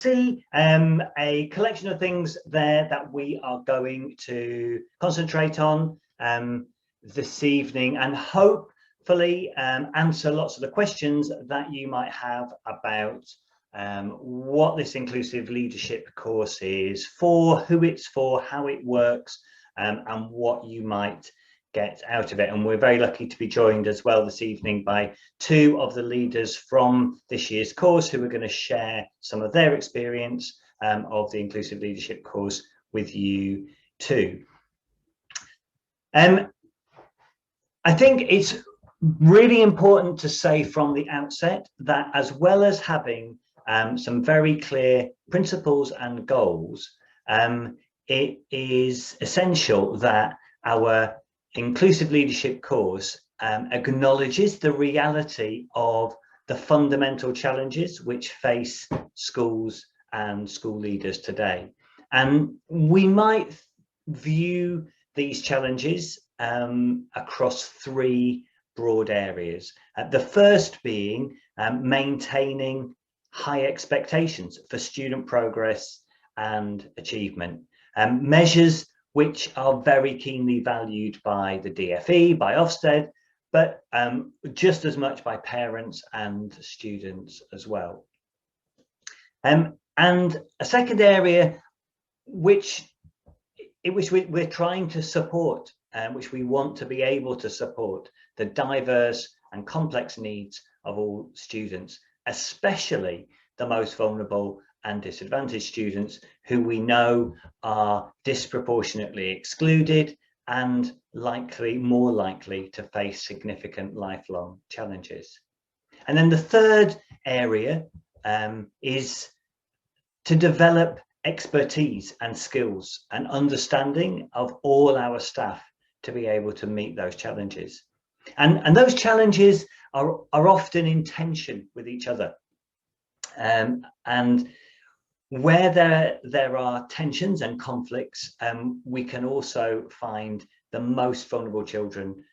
see a collection of things there that we are going to concentrate on this evening, and hopefully answer lots of the questions that you might have about what this inclusive leadership course is for, who it's for, how it works, and what you might get out of it. And we're very lucky to be joined as well this evening by two of the leaders from this year's course who are going to share some of their experience of the inclusive leadership course with you too. I think it's really important to say from the outset that, as well as having some very clear principles and goals, it is essential that our inclusive leadership course acknowledges the reality of the fundamental challenges which face schools and school leaders today. And we might view these challenges across three broad areas. The first being maintaining high expectations for student progress and achievement, measures which are very keenly valued by the DFE, by Ofsted, but just as much by parents and students as well. And a second area which we're trying to support, which we want to be able to support, the diverse and complex needs of all students, especially the most vulnerable and disadvantaged students, who we know are disproportionately excluded and more likely to face significant lifelong challenges. And then the third area is to develop expertise and skills and understanding of all our staff to be able to meet those challenges. And those challenges are often in tension with each other. And where there are tensions and conflicts, we can also find the most vulnerable children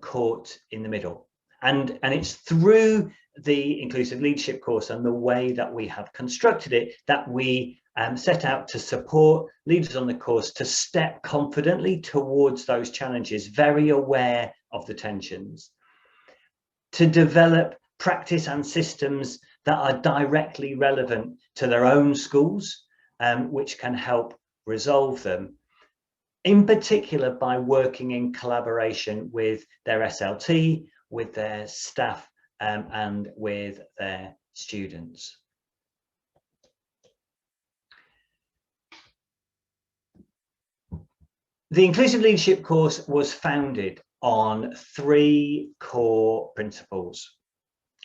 caught in the middle. And it's through the inclusive leadership course and the way that we have constructed it that we set out to support leaders on the course to step confidently towards those challenges, very aware of the tensions, to develop practice and systems that are directly relevant to their own schools, which can help resolve them, in particular by working in collaboration with their SLT, with their staff, and with their students. The inclusive leadership course was founded on three core principles.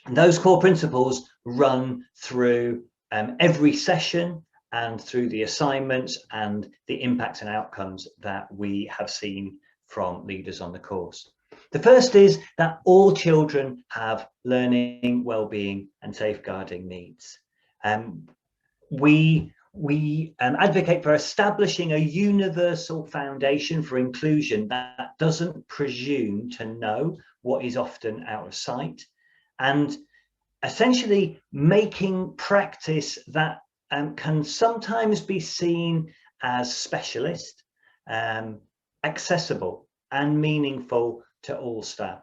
And those core principles run through every session and through the assignments and the impacts and outcomes that we have seen from leaders on the course. The first is that all children have learning, well-being and safeguarding needs. We advocate for establishing a universal foundation for inclusion that doesn't presume to know what is often out of sight, and essentially making practice that can sometimes be seen as specialist, accessible and meaningful to all staff.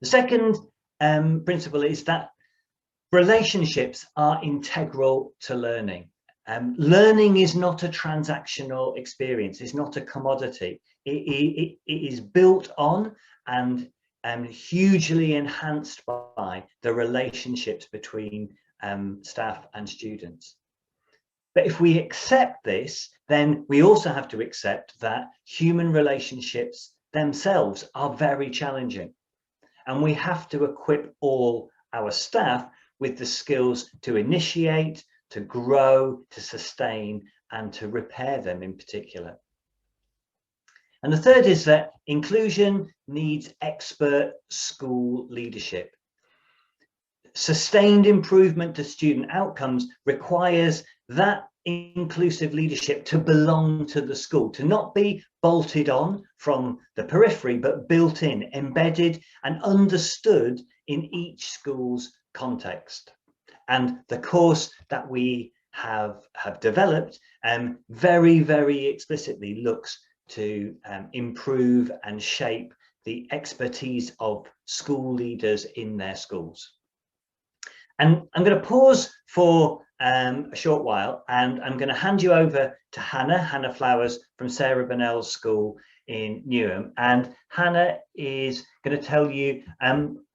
The second principle is that relationships are integral to learning. Learning is not a transactional experience, it's not a commodity. It is built on and hugely enhanced by the relationships between staff and students. But if we accept this, then we also have to accept that human relationships themselves are very challenging. And we have to equip all our staff with the skills to initiate, to grow, to sustain, and to repair them in particular. And the third is that inclusion needs expert school leadership. Sustained improvement to student outcomes requires that inclusive leadership to belong to the school, to not be bolted on from the periphery, but built in, embedded and understood in each school's context. And the course that we have developed very, very explicitly looks to improve and shape the expertise of school leaders in their schools. And I'm going to pause for a short while, and I'm going to hand you over to Hannah Flowers from Sarah Bonnell's school in Newham. And Hannah is going to tell you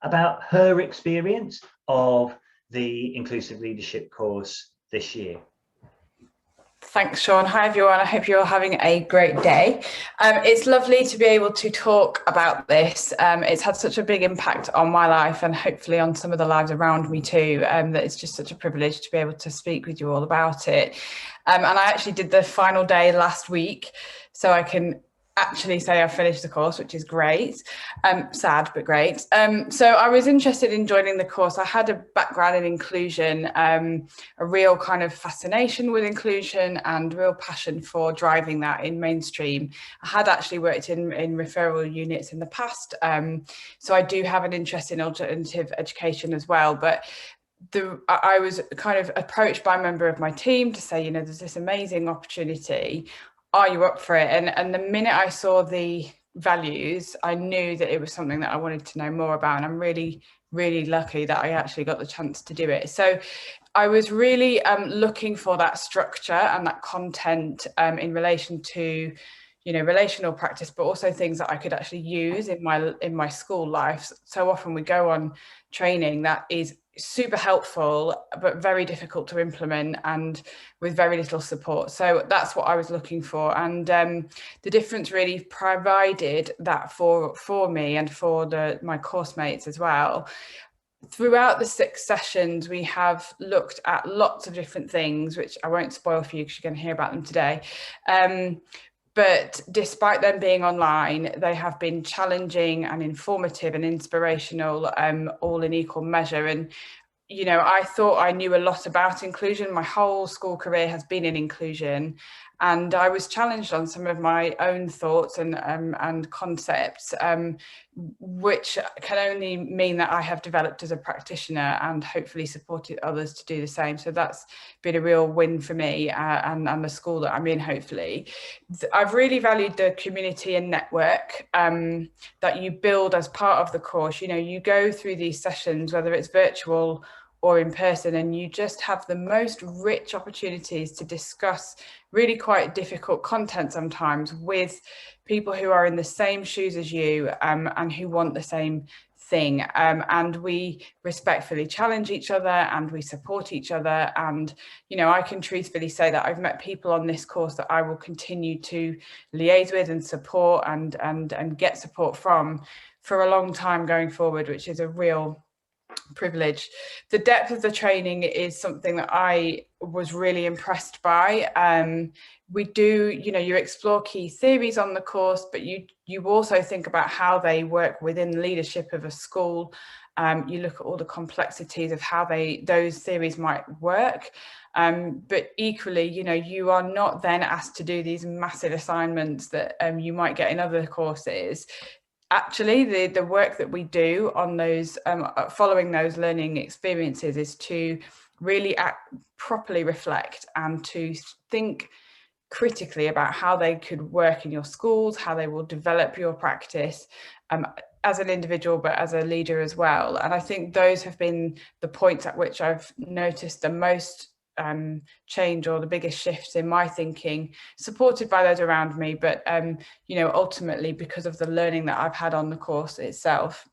about her experience of the Inclusive Leadership course this year. Thanks, Shaun. Hi, everyone. I hope you're having a great day. It's lovely to be able to talk about this. It's had such a big impact on my life and hopefully on some of the lives around me too, that it's just such a privilege to be able to speak with you all about it. And I actually did the final day last week, so I can actually say I finished the course, which is great. Sad, but great. So I was interested in joining the course. I had a background in inclusion, a real kind of fascination with inclusion and real passion for driving that in mainstream. I had actually worked in referral units in the past, so I do have an interest in alternative education as well. But I was kind of approached by a member of my team to say, you know, there's this amazing opportunity. Are you up for it? And the minute I saw the values, I knew that it was something that I wanted to know more about. And I'm really, really lucky that I actually got the chance to do it. So I was really looking for that structure and that content in relation to, you know, relational practice, but also things that I could actually use in my school life. So often we go on training that is super helpful, but very difficult to implement and with very little support. So that's what I was looking for. And the difference really provided that for me and for my course mates as well. Throughout the 6 sessions, we have looked at lots of different things, which I won't spoil for you because you're going to hear about them today. But despite them being online, they have been challenging and informative and inspirational, all in equal measure. And, you know, I thought I knew a lot about inclusion. My whole school career has been in inclusion. And I was challenged on some of my own thoughts and concepts, which can only mean that I have developed as a practitioner and hopefully supported others to do the same. So that's been a real win for me and the school that I'm in, hopefully. I've really valued the community and network that you build as part of the course. You know, you go through these sessions, whether it's virtual or in person, and you just have the most rich opportunities to discuss really quite difficult content sometimes with people who are in the same shoes as you and who want the same thing. And we respectfully challenge each other and we support each other. And, you know, I can truthfully say that I've met people on this course that I will continue to liaise with and support and get support from for a long time going forward, which is a real privilege. The depth of the training is something that I was really impressed by. We do, you know, you explore key theories on the course, but you also think about how they work within the leadership of a school. You look at all the complexities of how those theories might work. But equally, you know, you are not then asked to do these massive assignments that you might get in other courses. Actually, the work that we do on those, following those learning experiences, is to really properly reflect and to think critically about how they could work in your schools, how they will develop your practice as an individual, but as a leader as well. And I think those have been the points at which I've noticed the most change or the biggest shifts in my thinking, supported by those around me, but you know, ultimately because of the learning that I've had on the course itself.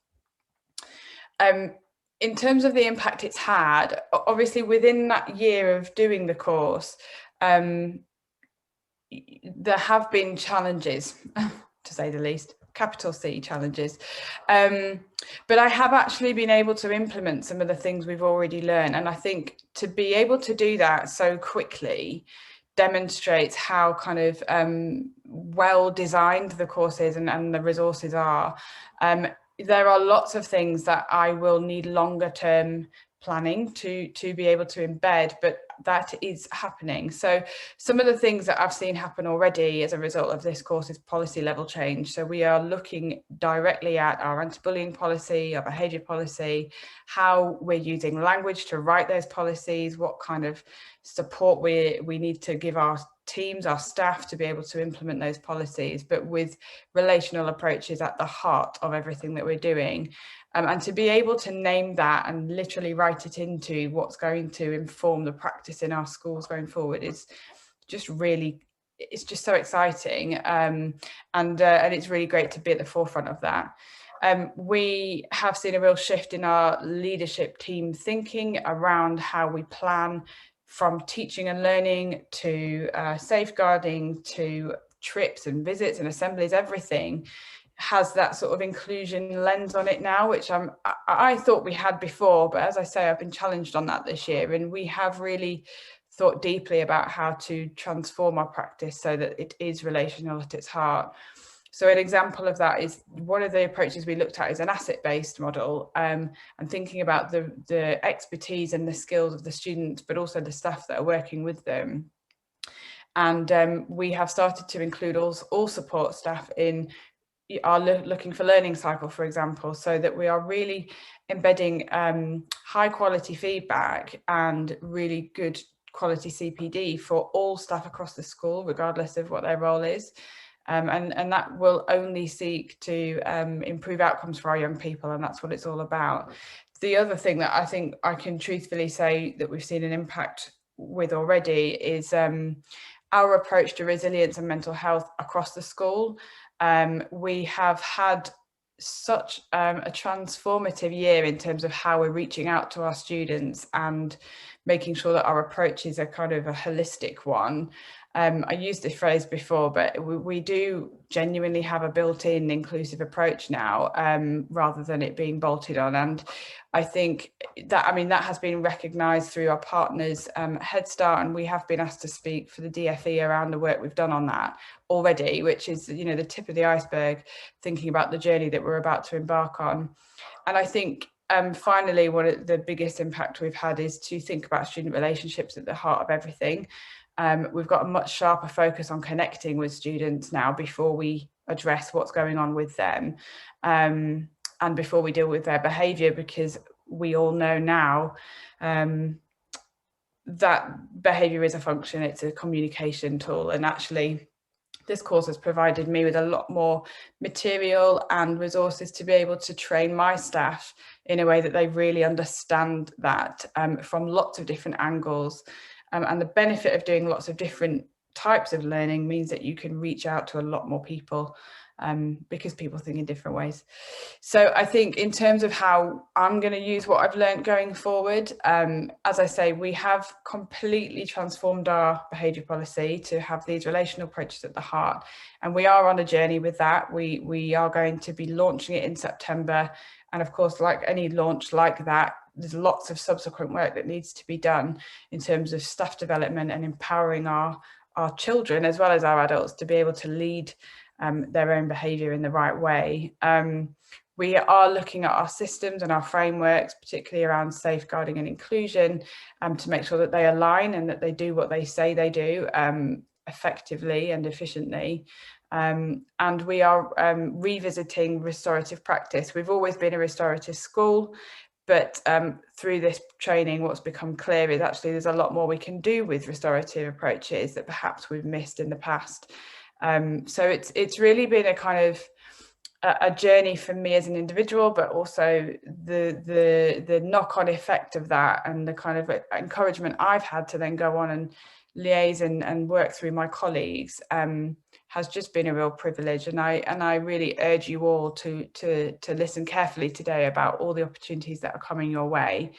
In terms of the impact it's had, obviously within that year of doing the course, there have been challenges, to say the least. Capital C challenges. But I have actually been able to implement some of the things we've already learned. And I think to be able to do that so quickly demonstrates how kind of well designed the course is and the resources are. There are lots of things that I will need longer term planning to be able to embed, but that is happening. So some of the things that I've seen happen already as a result of this course is policy level change. So we are looking directly at our anti-bullying policy, our behaviour policy, how we're using language to write those policies, what kind of support we need to give our teams, our staff, to be able to implement those policies, but with relational approaches at the heart of everything that we're doing. And to be able to name that and literally write it into what's going to inform the practice in our schools going forward is just really, it's just so exciting. And it's really great to be at the forefront of that. We have seen a real shift in our leadership team thinking around how we plan, from teaching and learning to safeguarding to trips and visits and assemblies. Everything has that sort of inclusion lens on it now, which I thought we had before, but as I say, I've been challenged on that this year, and we have really thought deeply about how to transform our practice so that it is relational at its heart. So an example of that is one of the approaches we looked at is an asset-based model, and thinking about the expertise and the skills of the students, but also the staff that are working with them. And we have started to include all support staff in our looking for learning cycle, for example, so that we are really embedding high quality feedback and really good quality CPD for all staff across the school, regardless of what their role is. And that will only seek to improve outcomes for our young people, and that's what it's all about. The other thing that I think I can truthfully say that we've seen an impact with already is our approach to resilience and mental health across the school. We have had such a transformative year in terms of how we're reaching out to our students and making sure that our approaches are kind of a holistic one. I used this phrase before, but we do genuinely have a built-in inclusive approach now, rather than it being bolted on. And I think that, that has been recognised through our partners, Head Start, and we have been asked to speak for the DFE around the work we've done on that already, which is, the tip of the iceberg, thinking about the journey that we're about to embark on. And I think finally, one of the biggest impact we've had is to think about student relationships at the heart of everything. We've got a much sharper focus on connecting with students now before we address what's going on with them, and before we deal with their behaviour, because we all know now that behaviour is a function, it's a communication tool, and actually this course has provided me with a lot more material and resources to be able to train my staff in a way that they really understand that from lots of different angles. And the benefit of doing lots of different types of learning means that you can reach out to a lot more people, because people think in different ways. So I think in terms of how I'm going to use what I've learned going forward, as I say, we have completely transformed our behaviour policy to have these relational approaches at the heart. And we are on a journey with that. We are going to be launching it in September. And of course, like any launch like that, there's lots of subsequent work that needs to be done in terms of staff development and empowering our children as well as our adults to be able to lead their own behaviour in the right way. We are looking at our systems and our frameworks, particularly around safeguarding and inclusion, to make sure that they align and that they do what they say they do effectively and efficiently. And we are revisiting restorative practice. We've always been a restorative school, but through this training, what's become clear is actually there's a lot more we can do with restorative approaches that perhaps we've missed in the past. So it's really been a kind of a journey for me as an individual, but also the knock-on effect of that and the kind of encouragement I've had to then go on and liaise and work through my colleagues has just been a real privilege. And I really urge you all to listen carefully today about all the opportunities that are coming your way,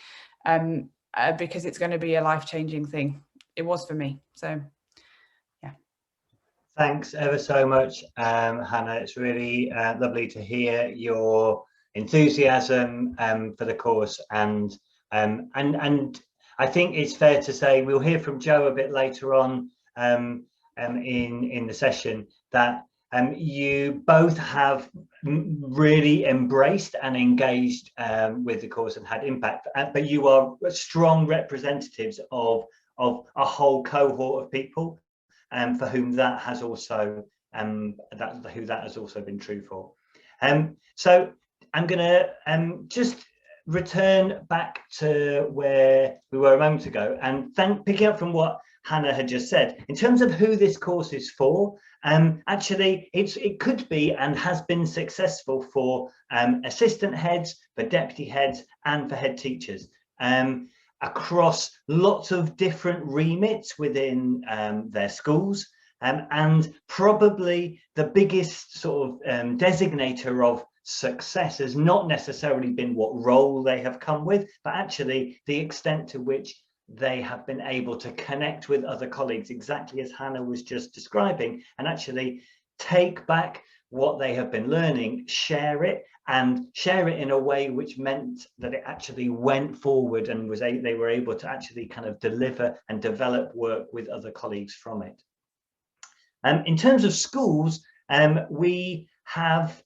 because it's going to be a life-changing thing. It was for me. So yeah. Thanks ever so much, Hannah. It's really lovely to hear your enthusiasm for the course, and I think it's fair to say we'll hear from Joe a bit later on in the session that You both have really embraced and engaged with the course and had impact, but you are strong representatives of a whole cohort of people, for whom that has also that has also been true for. So I'm going to just return back to where we were a moment ago, and picking up from what Hannah had just said in terms of who this course is for. Actually, it could be and has been successful for assistant heads, for deputy heads, and for head teachers, across lots of different remits within their schools. And probably the biggest sort of designator of success has not necessarily been what role they have come with, but actually the extent to which they have been able to connect with other colleagues, exactly as Hannah was just describing, and actually take back what they have been learning, share it in a way which meant that it actually went forward and they were able to actually kind of deliver and develop work with other colleagues from it. In terms of schools, we have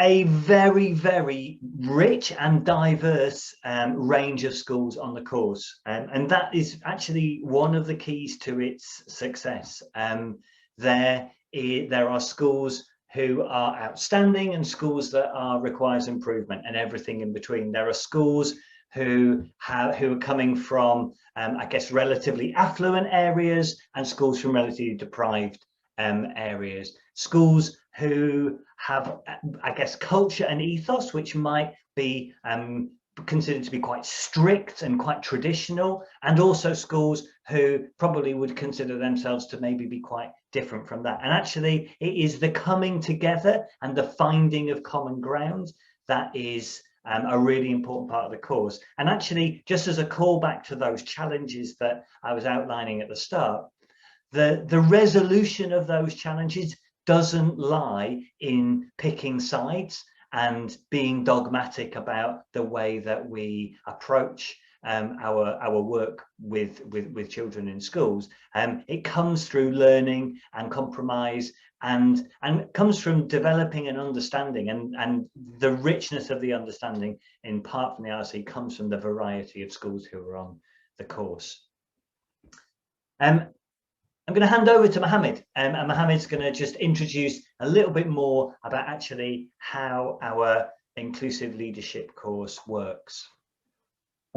a very, very rich and diverse range of schools on the course. And that is actually one of the keys to its success. There are schools who are outstanding and schools that requires improvement, and everything in between. There are schools who are coming from, I guess, relatively affluent areas, and schools from relatively deprived areas. Schools who have, I guess, culture and ethos which might be considered to be quite strict and quite traditional, and also schools who probably would consider themselves to maybe be quite different from that. And actually, it is the coming together and the finding of common ground that is a really important part of the course. And actually, just as a callback to those challenges that I was outlining at the start, the resolution of those challenges doesn't lie in picking sides and being dogmatic about the way that we approach our work with children in schools. It comes through learning and compromise, and comes from developing an understanding, and the richness of the understanding, in part from the RC, comes from the variety of schools who are on the course. I'm going to hand over to Mohamed, and Mohamed's going to just introduce a little bit more about actually how our inclusive leadership course works.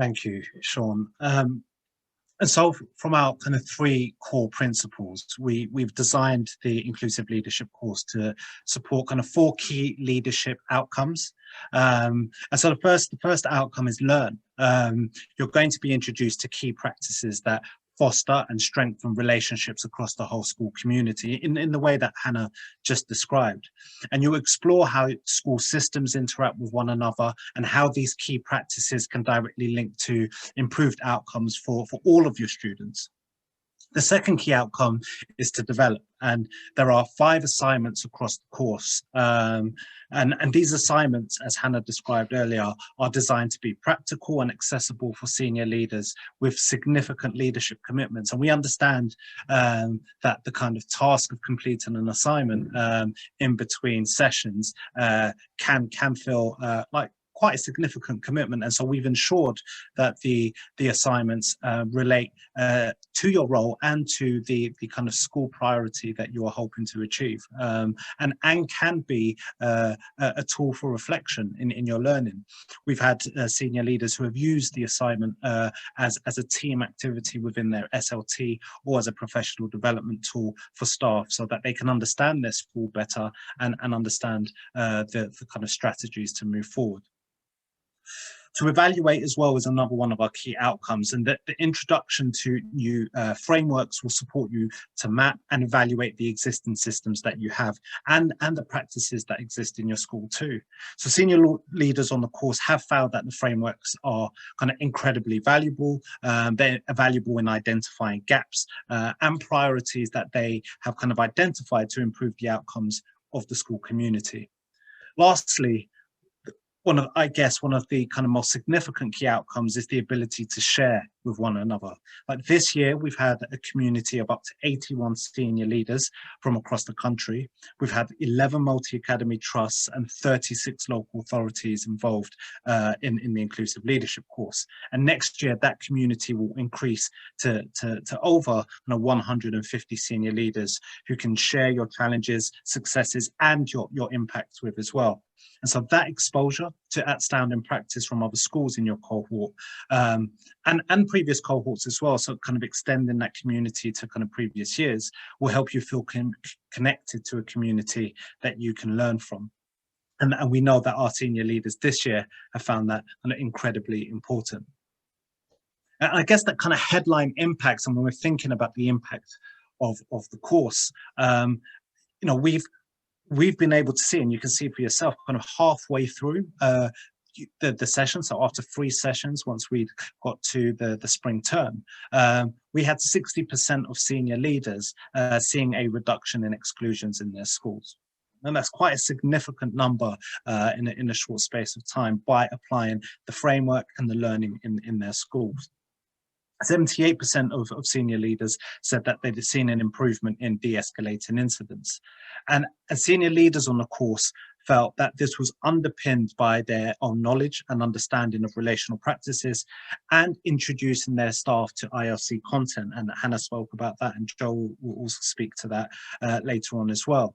Thank you, Shaun. And so from our kind of 3 core principles, we've designed the inclusive leadership course to support kind of 4 key leadership outcomes. And so the first outcome is learn. You're going to be introduced to key practices that foster and strengthen relationships across the whole school community in the way that Hannah just described. And you'll explore how school systems interact with one another and how these key practices can directly link to improved outcomes for all of your students. The second key outcome is to develop, and there are 5 assignments across the course. And these assignments, as Hannah described earlier, are designed to be practical and accessible for senior leaders with significant leadership commitments. And we understand that the kind of task of completing an assignment in between sessions can feel like quite a significant commitment, and so we've ensured that the assignments relate to your role and to the kind of school priority that you are hoping to achieve, and can be a tool for reflection in your learning. We've had senior leaders who have used the assignment as a team activity within their SLT or as a professional development tool for staff, so that they can understand their school better and understand the kind of strategies to move forward. To evaluate as well is another one of our key outcomes, and that the introduction to new frameworks will support you to map and evaluate the existing systems that you have and the practices that exist in your school too. So senior leaders on the course have found that the frameworks are kind of incredibly valuable. They're valuable in identifying gaps and priorities that they have kind of identified to improve the outcomes of the school community. Lastly, I guess one of the kind of most significant key outcomes is the ability to share with one another. Like this year, we've had a community of up to 81 senior leaders from across the country. We've had 11 multi-academy trusts and 36 local authorities involved in the inclusive leadership course. And next year, that community will increase to over 150 senior leaders who can share your challenges, successes, and your impacts with as well. And so that exposure to outstanding practice from other schools in your cohort and previous cohorts as well, so kind of extending that community to kind of previous years, will help you feel connected to a community that you can learn from. And we know that our senior leaders this year have found that kind of incredibly important. And I guess that kind of headline impacts, and when we're thinking about the impact of the course, we've been able to see, and you can see for yourself, kind of halfway through the session, so after 3 sessions, once we got to the spring term, we had 60% of senior leaders seeing a reduction in exclusions in their schools. And that's quite a significant number in a short space of time by applying the framework and the learning in their schools. 78% of senior leaders said that they'd seen an improvement in de-escalating incidents. And senior leaders on the course felt that this was underpinned by their own knowledge and understanding of relational practices and introducing their staff to ILC content. And Hannah spoke about that, and Joel will also speak to that later on as well.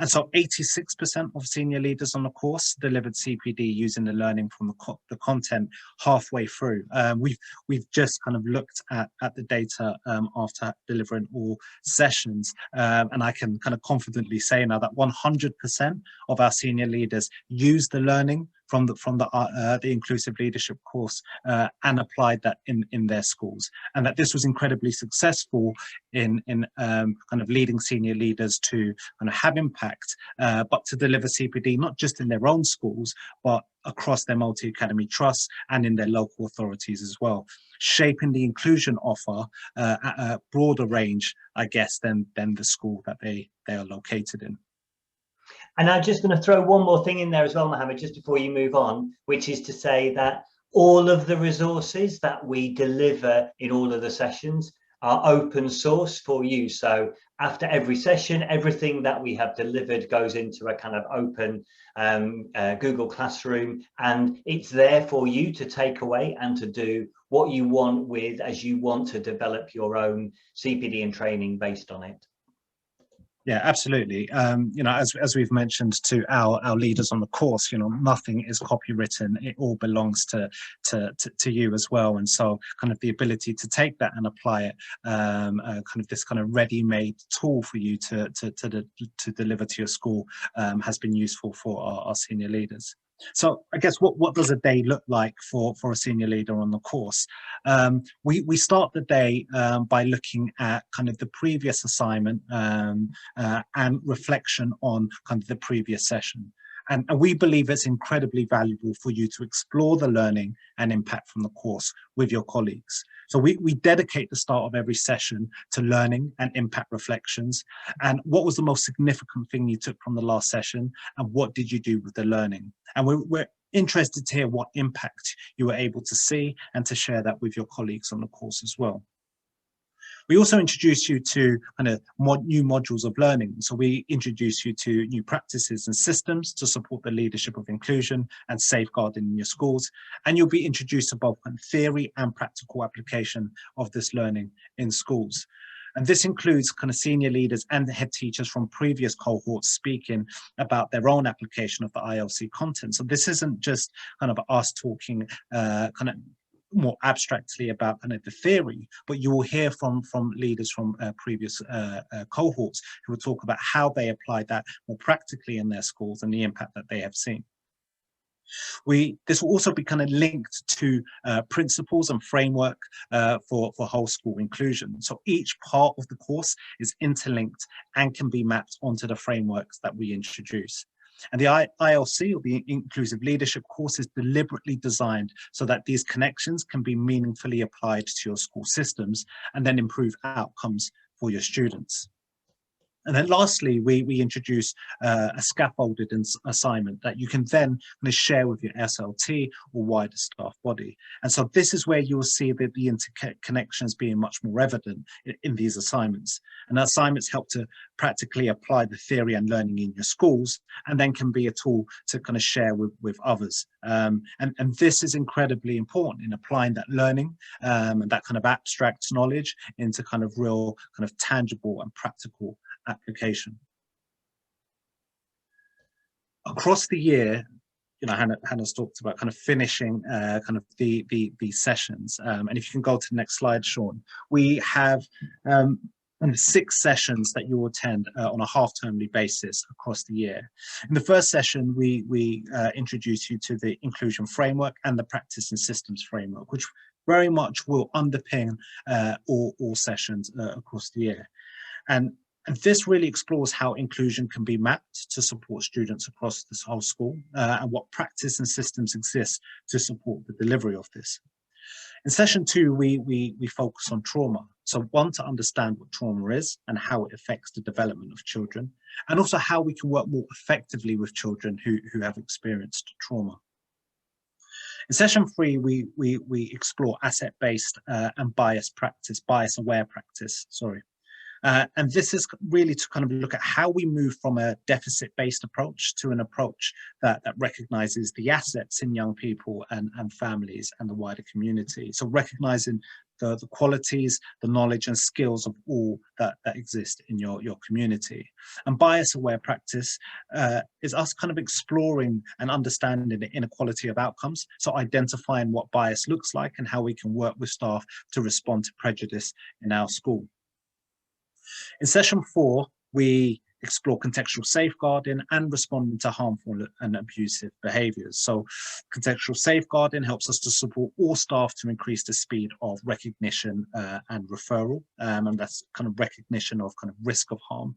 And so 86% of senior leaders on the course delivered CPD using the learning from the content halfway through. We've just kind of looked at the data after delivering all sessions, and I can kind of confidently say now that 100% of our senior leaders use the learning from the inclusive leadership course and applied that in their schools, and that this was incredibly successful in kind of leading senior leaders to kind of have impact, but to deliver CPD not just in their own schools but across their multi-academy trusts and in their local authorities as well, shaping the inclusion offer at a broader range, I guess, than the school that they are located in. And I'm just going to throw one more thing in there as well, Mohamed, just before you move on, which is to say that all of the resources that we deliver in all of the sessions are open source for you. So after every session, everything that we have delivered goes into a kind of open Google Classroom, and it's there for you to take away and to do what you want with as you want to develop your own CPD and training based on it. Yeah, absolutely. As we've mentioned to our leaders on the course, nothing is copywritten. It all belongs to you as well. And so kind of the ability to take that and apply it, kind of this kind of ready-made tool for you to deliver to your school has been useful for our senior leaders. So I guess what does a day look like for a senior leader on the course? We start the day by looking at kind of the previous assignment and reflection on kind of the previous session. And we believe it's incredibly valuable for you to explore the learning and impact from the course with your colleagues. So we dedicate the start of every session to learning and impact reflections. And what was the most significant thing you took from the last session? And what did you do with the learning? And we're interested to hear what impact you were able to see and to share that with your colleagues on the course as well. We also introduce you to kind of new modules of learning. So we introduce you to new practices and systems to support the leadership of inclusion and safeguarding in your schools. And you'll be introduced to both theory and practical application of this learning in schools. And this includes kind of senior leaders and head teachers from previous cohorts speaking about their own application of the ILC content. So this isn't just kind of us talking kind of more abstractly about kind of the theory, but you will hear from leaders from previous cohorts who will talk about how they applied that more practically in their schools and the impact that they have seen. This will also be kind of linked to principles and framework for whole school inclusion. So each part of the course is interlinked and can be mapped onto the frameworks that we introduce. And the ILC, or the Inclusive Leadership course, is deliberately designed so that these connections can be meaningfully applied to your school systems and then improve outcomes for your students. And then lastly, we introduce a scaffolded assignment that you can then kind of share with your SLT or wider staff body. And so this is where you will see that the interconnections being much more evident in these assignments. And assignments help to practically apply the theory and learning in your schools, and then can be a tool to kind of share with others. And this is incredibly important in applying that learning and that kind of abstract knowledge into kind of real, kind of tangible and practical application. Across the year, you know, Hannah's talked about kind of finishing kind of the sessions. And if you can go to the next slide, Shaun, we have 6 sessions that you will attend on a half-termly basis across the year. In the first session, we introduce you to the inclusion framework and the practice and systems framework, which very much will underpin all sessions across the year. And this really explores how inclusion can be mapped to support students across this whole school and what practice and systems exist to support the delivery of this. In session 2, we focus on trauma. So one, to understand what trauma is and how it affects the development of children, and also how we can work more effectively with children who have experienced trauma. In session 3, we explore asset-based and bias-aware practice, sorry. And this is really to kind of look at how we move from a deficit-based approach to an approach that recognizes the assets in young people and families and the wider community. So recognizing the qualities, the knowledge and skills of all that exist in your community. And bias-aware practice is us kind of exploring and understanding the inequality of outcomes. So identifying what bias looks like and how we can work with staff to respond to prejudice in our school. In session 4, we explore contextual safeguarding and responding to harmful and abusive behaviours. So contextual safeguarding helps us to support all staff to increase the speed of recognition and referral, and that's kind of recognition of kind of risk of harm.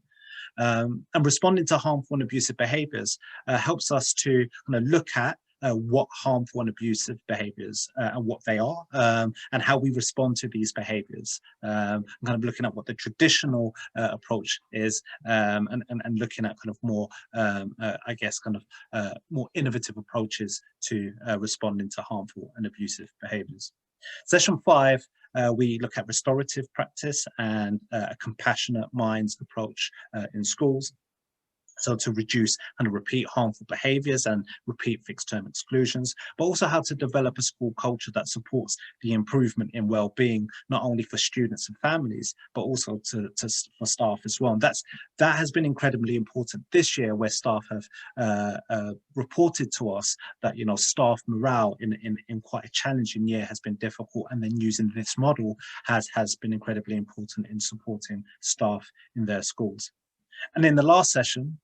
And responding to harmful and abusive behaviours helps us to kind of look at what harmful and abusive behaviours and what they are, and how we respond to these behaviours. Kind of looking at what the traditional approach is, and looking at kind of more, I guess, kind of more innovative approaches to responding to harmful and abusive behaviours. Session 5, we look at restorative practice and a compassionate minds approach in schools. So to reduce kind of repeat harmful behaviours and repeat fixed term exclusions, but also how to develop a school culture that supports the improvement in well-being, not only for students and families, but also for staff as well. And that has been incredibly important this year, where staff have reported to us that, you know, staff morale in quite a challenging year has been difficult, and then using this model has been incredibly important in supporting staff in their schools. And in the last session,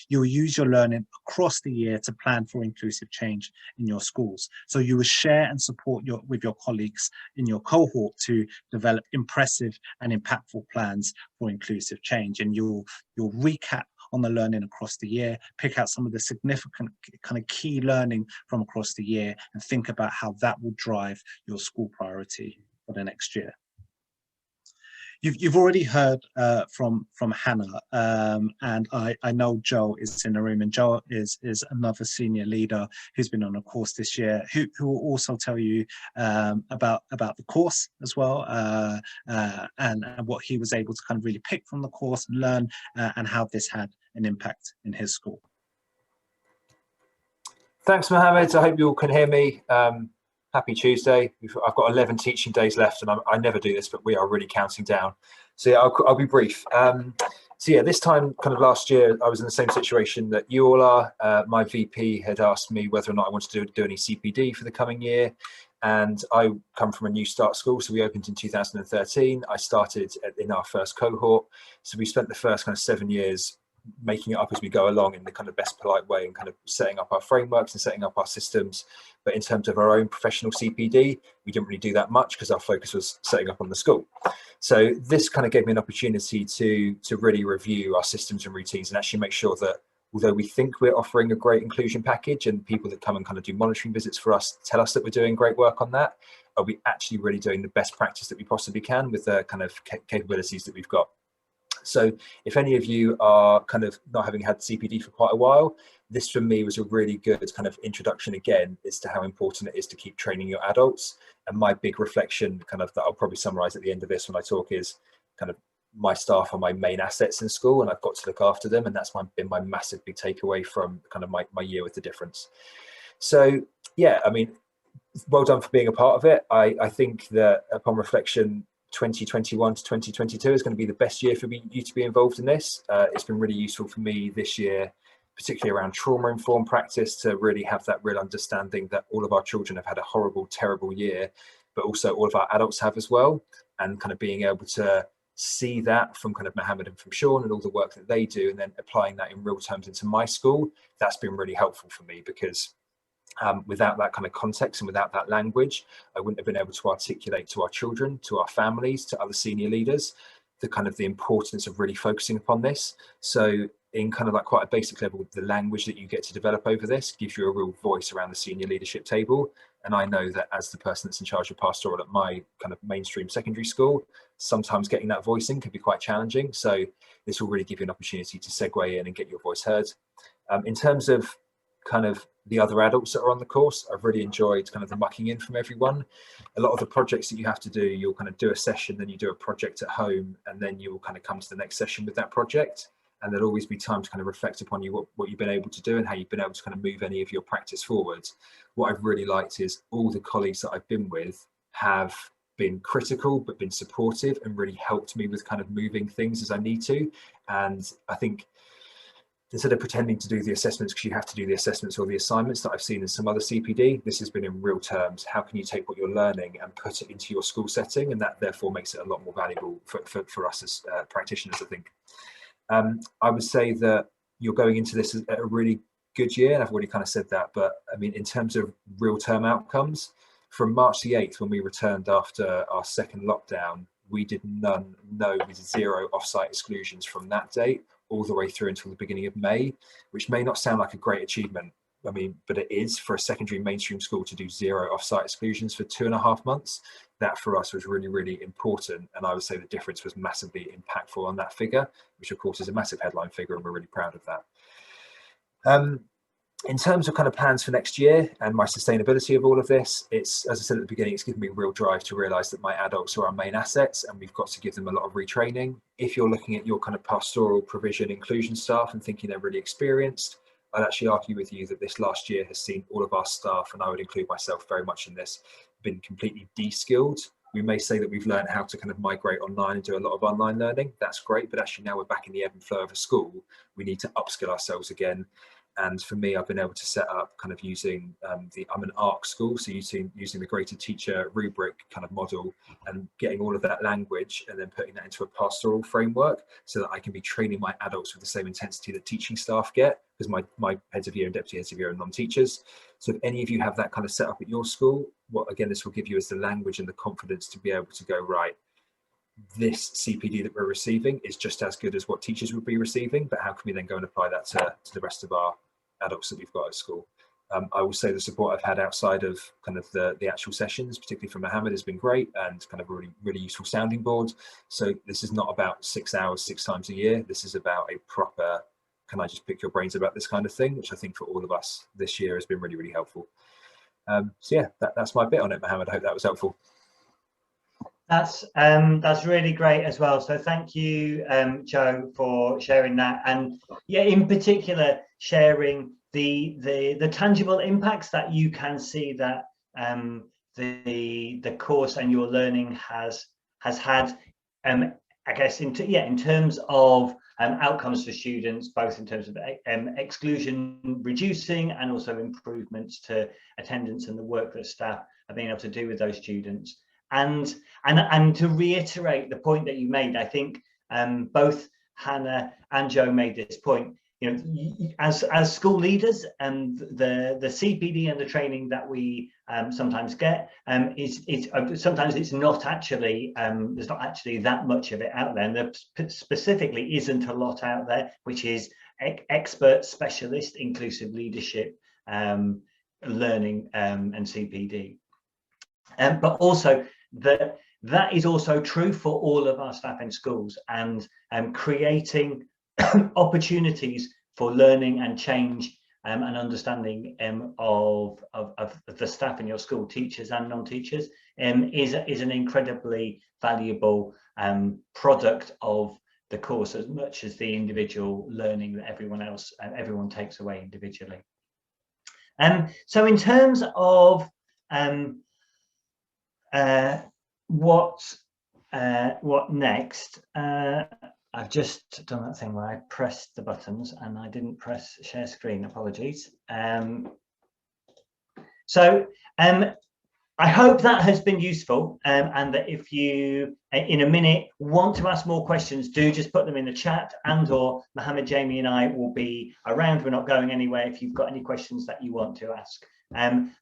you'll use your learning across the year to plan for inclusive change in your schools. So you will share and support with your colleagues in your cohort to develop impressive and impactful plans for inclusive change. And you'll recap on the learning across the year, pick out some of the significant kind of key learning from across the year, and think about how that will drive your school priority for the next year. You've already heard from Hannah, and I know Joe is in the room, and Joe is another senior leader who's been on a course this year, who will also tell you about the course as well, and what he was able to kind of really pick from the course and learn, and how this had an impact in his school. Thanks, Mohamed. I hope you all can hear me. Happy Tuesday. I've got 11 teaching days left, and I never do this, but we are really counting down. So yeah, I'll be brief. So yeah, this time kind of last year, I was in the same situation that you all are. My VP had asked me whether or not I wanted to do any CPD for the coming year. And I come from a new start school, so we opened in 2013. I started in our first cohort. So we spent the first kind of 7 years making it up as we go along in the kind of best polite way, and kind of setting up our frameworks and setting up our systems. But in terms of our own professional CPD, we didn't really do that much because our focus was setting up on the school. So this kind of gave me an opportunity to really review our systems and routines, and actually make sure that although we think we're offering a great inclusion package, and people that come and kind of do monitoring visits for us tell us that we're doing great work on that, are we actually really doing the best practice that we possibly can with the kind of capabilities that we've got? So if any of you are kind of not having had CPD for quite a while, this for me was a really good kind of introduction again as to how important it is to keep training your adults. And my big reflection kind of that I'll probably summarize at the end of this when I talk is kind of my staff are my main assets in school and I've got to look after them. And that's been my massive big takeaway from kind of my year with the difference. So yeah, I mean, well done for being a part of it. I think that upon reflection, 2021 to 2022 is going to be the best year for you to be involved in this. It's been really useful for me this year, particularly around trauma-informed practice, to really have that real understanding that all of our children have had a horrible, terrible year, but also all of our adults have as well. And kind of being able to see that from kind of Mohamed and from Shaun and all the work that they do, and then applying that in real terms into my school, that's been really helpful for me, because without that kind of context and without that language, I wouldn't have been able to articulate to our children, to our families, to other senior leaders, the importance of really focusing upon this. So in kind of like quite a basic level, the language that you get to develop over this gives you a real voice around the senior leadership table. And I know that as the person that's in charge of pastoral at my kind of mainstream secondary school, sometimes getting that voice in can be quite challenging. So this will really give you an opportunity to segue in and get your voice heard. In terms of kind of the other adults that are on the course, I've really enjoyed kind of the mucking in from everyone. A lot of the projects that you have to do, you'll kind of do a session, then you do a project at home, and then you will kind of come to the next session with that project. And there'll always be time to kind of reflect upon what you've been able to do and how you've been able to kind of move any of your practice forward. What I've really liked is all the colleagues that I've been with have been critical, but been supportive and really helped me with kind of moving things as I need to. And I think instead of pretending to do the assessments because you have to do the assessments or the assignments that I've seen in some other CPD, this has been in real terms. How can you take what you're learning and put it into your school setting? And that therefore makes it a lot more valuable for us as practitioners, I think. I would say that you're going into this at a really good year, and I've already kind of said that, but I mean, in terms of real term outcomes, from March the 8th, when we returned after our second lockdown, we did with 0 offsite exclusions from that date all the way through until the beginning of May, which may not sound like a great achievement. I mean, but it is for a secondary mainstream school to do 0 offsite exclusions for 2.5 months. That for us was really, really important. And I would say the difference was massively impactful on that figure, which of course is a massive headline figure, and we're really proud of that. In terms of kind of plans for next year and my sustainability of all of this, it's, as I said at the beginning, it's given me real drive to realize that my adults are our main assets and we've got to give them a lot of retraining. If you're looking at your kind of pastoral provision inclusion staff and thinking they're really experienced, I'd actually argue with you that this last year has seen all of our staff, and I would include myself very much in this, been completely de-skilled. We may say that we've learned how to kind of migrate online and do a lot of online learning. That's great, but actually now we're back in the ebb and flow of a school. We need to upskill ourselves again. And for me, I've been able to set up kind of using I'm an ARC school, so using the Greater Teacher rubric kind of model and getting all of that language and then putting that into a pastoral framework so that I can be training my adults with the same intensity that teaching staff get, because my heads of year and deputy heads of year are non-teachers. So if any of you have that kind of set up at your school, what again this will give you is the language and the confidence to be able to go, right, this CPD that we're receiving is just as good as what teachers would be receiving, but how can we then go and apply that to the rest of our adults that we've got at school? I will say the support I've had outside of kind of the actual sessions, particularly from Mohamed, has been great, and kind of a really useful sounding board. So this is not about 6 hours 6 times a year. This is about a proper, can I just pick your brains about this kind of thing, which I think for all of us this year has been really, really helpful. So yeah, that's my bit on it, Mohamed. I hope that was helpful. That's really great as well. So thank you, Joe, for sharing that, and yeah, in particular sharing the tangible impacts that you can see that the course and your learning has had. I guess in terms of outcomes for students, both in terms of exclusion reducing and also improvements to attendance and the work that staff have been able to do with those students. And to reiterate the point that you made, I think both Hannah and Joe made this point. You know, as school leaders, and the CPD and the training that we sometimes get sometimes it's not actually there's not actually that much of it out there, and there specifically isn't a lot out there, which is expert, specialist, inclusive leadership learning and CPD, but also that that is also true for all of our staff in schools, and creating opportunities for learning and change and understanding of the staff in your school, teachers and non-teachers, is an incredibly valuable product of the course, as much as the individual learning that everyone takes away individually. So in terms of what next, I've just done that thing where I pressed the buttons and I didn't press share screen. Apologies. So I hope that has been useful, and that if you in a minute want to ask more questions, do just put them in the chat, and or Mohamed, Jamie and I will be around. We're not going anywhere if you've got any questions that you want to ask.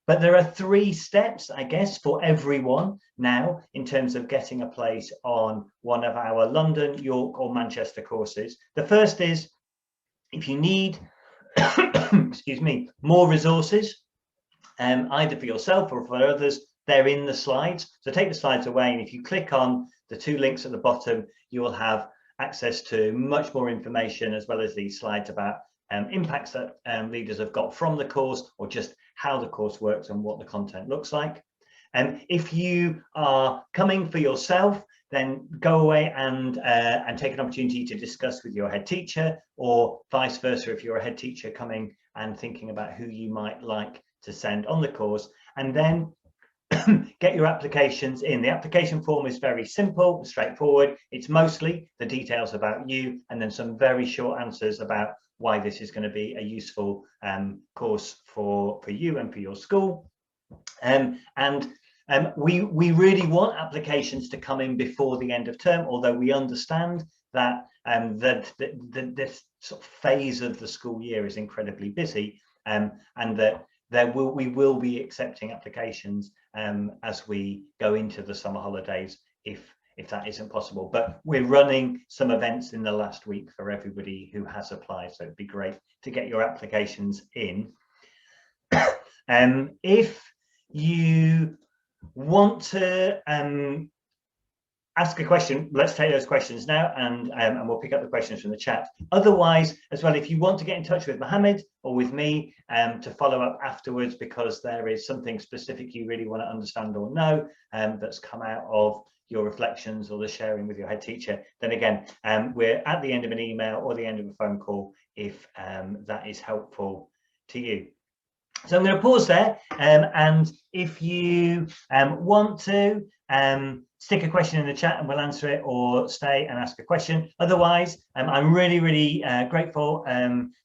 But there are 3 steps, I guess, for everyone now in terms of getting a place on one of our London, York or Manchester courses. The first is, if you need excuse me, more resources, either for yourself or for others, they're in the slides. So take the slides away, and if you click on the 2 links at the bottom, you will have access to much more information, as well as these slides about impacts that leaders have got from the course, or just how the course works and what the content looks like. If you are coming for yourself, then go away and take an opportunity to discuss with your head teacher, or vice versa if you're a head teacher coming and thinking about who you might like to send on the course, and then get your applications in. The application form is very simple, straightforward. It's mostly the details about you, and then some very short answers about why this is going to be a useful course for you and for your school. We really want applications to come in before the end of term, although we understand that this sort of phase of the school year is incredibly busy, and that we will be accepting applications as we go into the summer holidays, if that isn't possible. But we're running some events in the last week for everybody who has applied, so it'd be great to get your applications in. If you want to ask a question, let's take those questions now, and we'll pick up the questions from the chat. Otherwise, as well, if you want to get in touch with Mohamed or with me to follow up afterwards, because there is something specific you really want to understand or know that's come out of your reflections or the sharing with your head teacher, then again, we're at the end of an email or the end of a phone call if that is helpful to you. So I'm going to pause there, and if you want to stick a question in the chat and we'll answer it, or stay and ask a question. Otherwise, I'm really grateful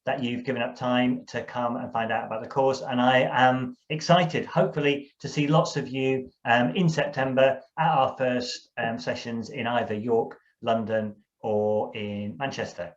that you've given up time to come and find out about the course, and I am excited, hopefully, to see lots of you in September at our first sessions in either York, London or in Manchester.